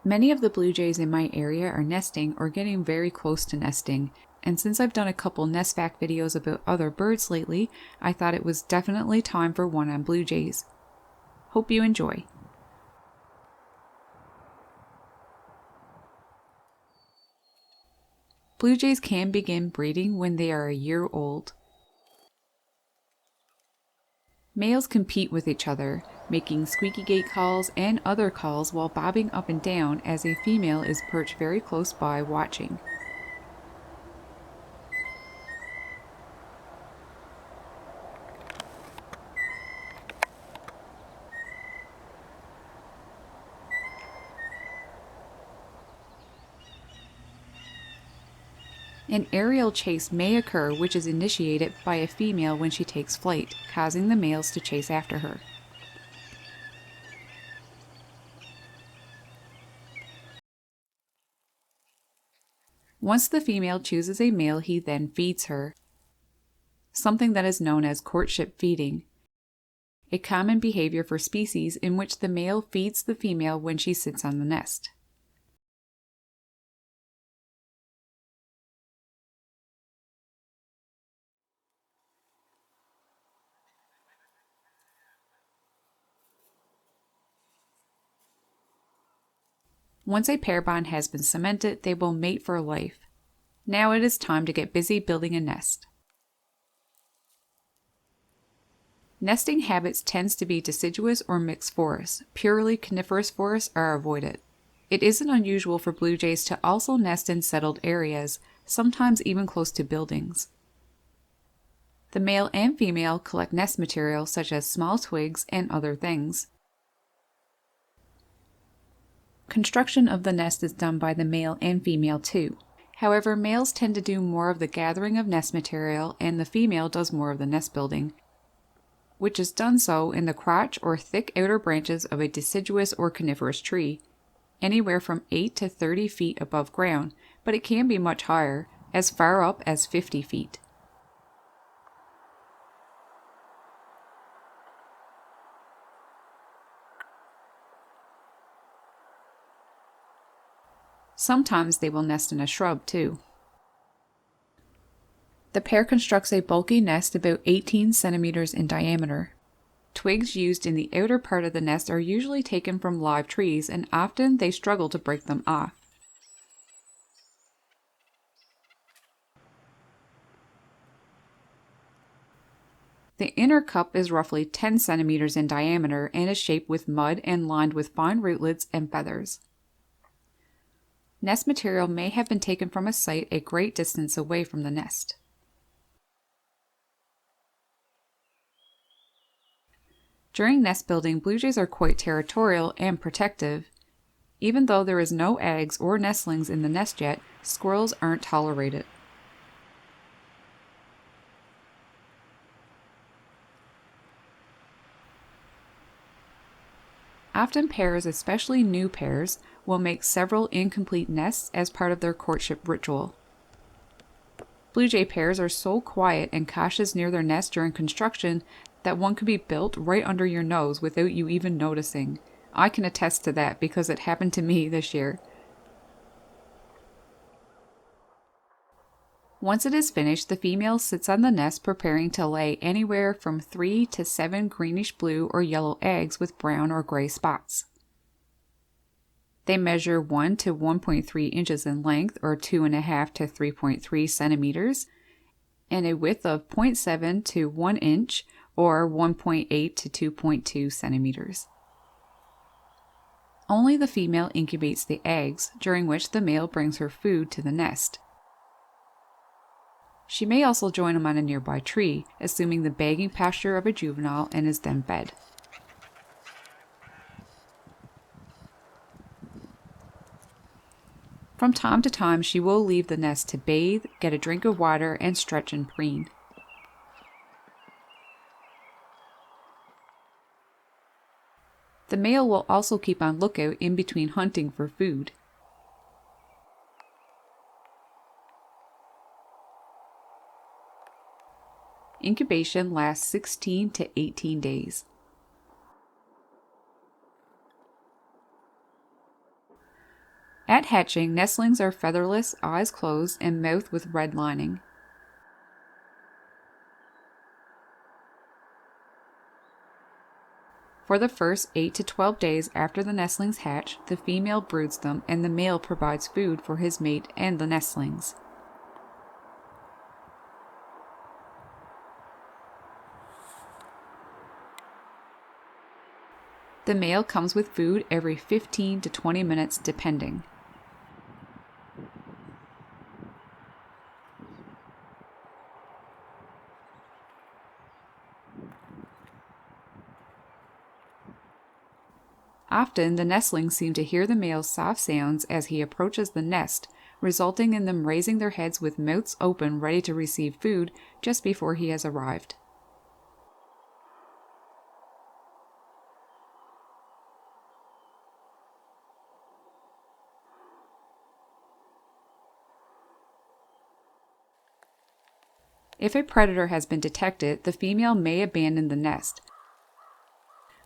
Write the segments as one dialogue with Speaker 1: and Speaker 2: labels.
Speaker 1: Many of the blue jays in my area are nesting or getting very close to nesting, and since I've done a couple nest fact videos about other birds lately, I thought it was definitely time for one on blue jays. Hope you enjoy. Blue jays can begin breeding when they are a year old. Males compete with each other, making squeaky gate calls and other calls while bobbing up and down as a female is perched very close by watching. An aerial chase may occur, which is initiated by a female when she takes flight, causing the males to chase after her. Once the female chooses a male, he then feeds her, something that is known as courtship feeding, a common behavior for species in which the male feeds the female when she sits on the nest. Once a pair bond has been cemented, they will mate for life. Now it is time to get busy building a nest. Nesting habits tends to be deciduous or mixed forests. Purely coniferous forests are avoided. It isn't unusual for blue jays to also nest in settled areas, sometimes even close to buildings. The male and female collect nest material such as small twigs and other things. Construction of the nest is done by the male and female too. However, males tend to do more of the gathering of nest material and the female does more of the nest building, which is done so in the crotch or thick outer branches of a deciduous or coniferous tree, anywhere from 8 to 30 feet above ground, but it can be much higher, as far up as 50 feet. Sometimes they will nest in a shrub too. The pair constructs a bulky nest about 18 centimeters in diameter. Twigs used in the outer part of the nest are usually taken from live trees, and often they struggle to break them off. The inner cup is roughly 10 centimeters in diameter and is shaped with mud and lined with fine rootlets and feathers. Nest material may have been taken from a site a great distance away from the nest. During nest building, blue jays are quite territorial and protective. Even though there is no eggs or nestlings in the nest yet, squirrels aren't tolerated. Often pairs, especially new pairs, will make several incomplete nests as part of their courtship ritual. Blue jay pairs are so quiet and cautious near their nest during construction that one could be built right under your nose without you even noticing. I can attest to that because it happened to me this year. Once it is finished, the female sits on the nest preparing to lay anywhere from 3 to 7 greenish blue or yellow eggs with brown or gray spots. They measure 1 to 1.3 inches in length, or 2.5 to 3.3 centimeters, and a width of 0.7 to 1 inch, or 1.8 to 2.2 centimeters. Only the female incubates the eggs, during which the male brings her food to the nest. She may also join him on a nearby tree, assuming the bagging posture of a juvenile, and is then fed. From time to time, she will leave the nest to bathe, get a drink of water, and stretch and preen. The male will also keep on lookout in between hunting for food. Incubation lasts 16 to 18 days. At hatching, nestlings are featherless, eyes closed, and mouth with red lining. For the first 8 to 12 days after the nestlings hatch, the female broods them and the male provides food for his mate and the nestlings. The male comes with food every 15 to 20 minutes depending. Often, the nestlings seem to hear the male's soft sounds as he approaches the nest, resulting in them raising their heads with mouths open ready to receive food just before he has arrived. If a predator has been detected, the female may abandon the nest,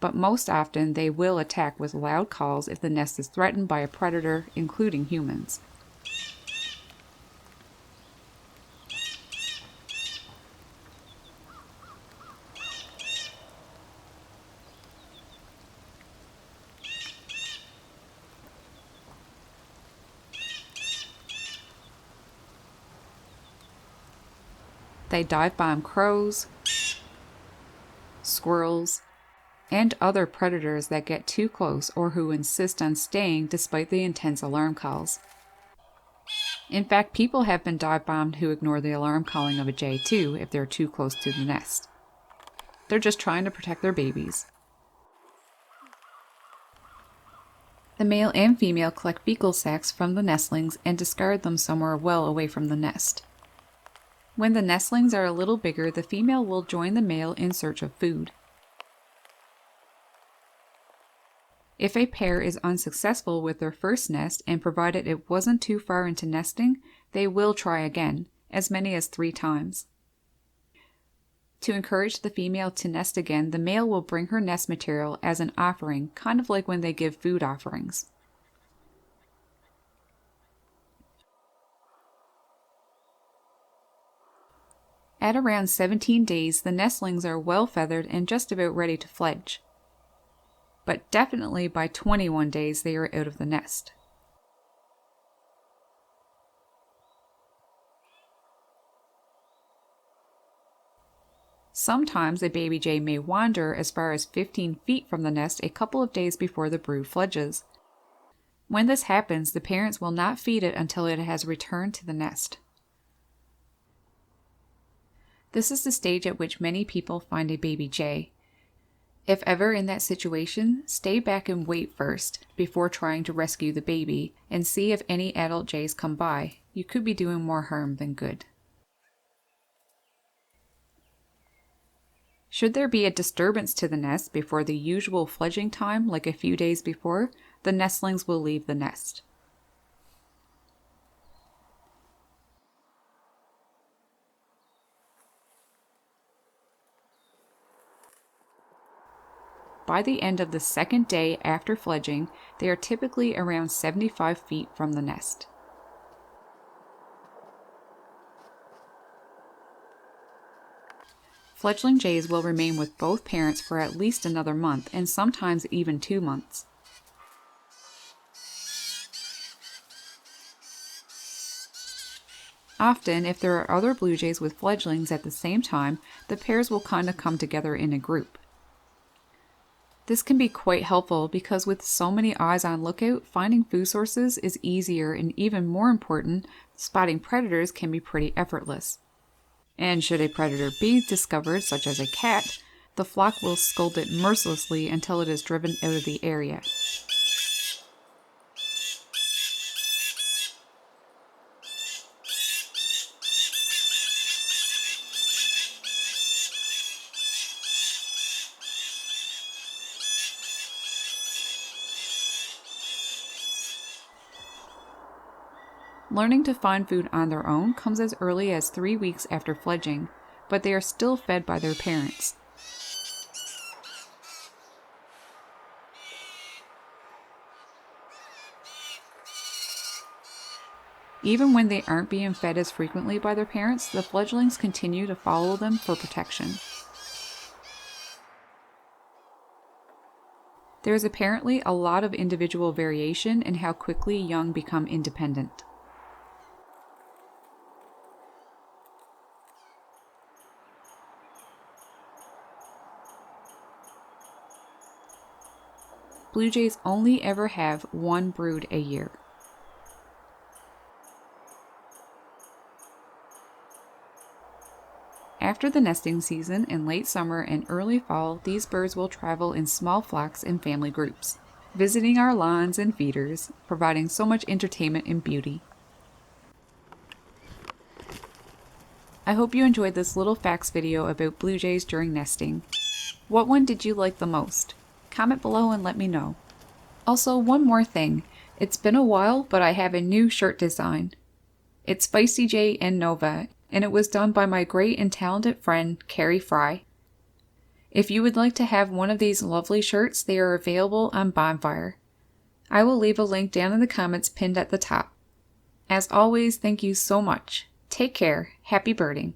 Speaker 1: but most often they will attack with loud calls if the nest is threatened by a predator, including humans. They dive bomb crows, squirrels, and other predators that get too close or who insist on staying despite the intense alarm calls. In fact, people have been dive bombed who ignore the alarm calling of a jay too if they're too close to the nest. They're just trying to protect their babies. The male and female collect fecal sacs from the nestlings and discard them somewhere well away from the nest. When the nestlings are a little bigger, the female will join the male in search of food. If a pair is unsuccessful with their first nest and provided it wasn't too far into nesting, they will try again, as many as 3 times. To encourage the female to nest again, the male will bring her nest material as an offering, kind of like when they give food offerings. At around 17 days, the nestlings are well feathered and just about ready to fledge. But definitely by 21 days they are out of the nest. Sometimes a baby jay may wander as far as 15 feet from the nest a couple of days before the brood fledges. When this happens, the parents will not feed it until it has returned to the nest. This is the stage at which many people find a baby jay. If ever in that situation, stay back and wait first before trying to rescue the baby and see if any adult jays come by. You could be doing more harm than good. Should there be a disturbance to the nest before the usual fledging time, like a few days before, the nestlings will leave the nest. By the end of the second day after fledging, they are typically around 75 feet from the nest. Fledgling jays will remain with both parents for at least another month and sometimes even 2 months. Often, if there are other blue jays with fledglings at the same time, the pairs will kind of come together in a group. This can be quite helpful because with so many eyes on lookout, finding food sources is easier, and even more important, spotting predators can be pretty effortless. And should a predator be discovered, such as a cat, the flock will scold it mercilessly until it is driven out of the area. Learning to find food on their own comes as early as 3 weeks after fledging, but they are still fed by their parents. Even when they aren't being fed as frequently by their parents, the fledglings continue to follow them for protection. There is apparently a lot of individual variation in how quickly young become independent. Blue jays only ever have one brood a year. After the nesting season in late summer and early fall, these birds will travel in small flocks and family groups, visiting our lawns and feeders, providing so much entertainment and beauty. I hope you enjoyed this little facts video about blue jays during nesting. What one did you like the most? Comment below and let me know. Also, one more thing. It's been a while, but I have a new shirt design. It's Feisty Jay and Nova, and it was done by my great and talented friend, Carrie Fry. If you would like to have one of these lovely shirts, they are available on Bonfire. I will leave a link down in the comments pinned at the top. As always, thank you so much. Take care. Happy birding.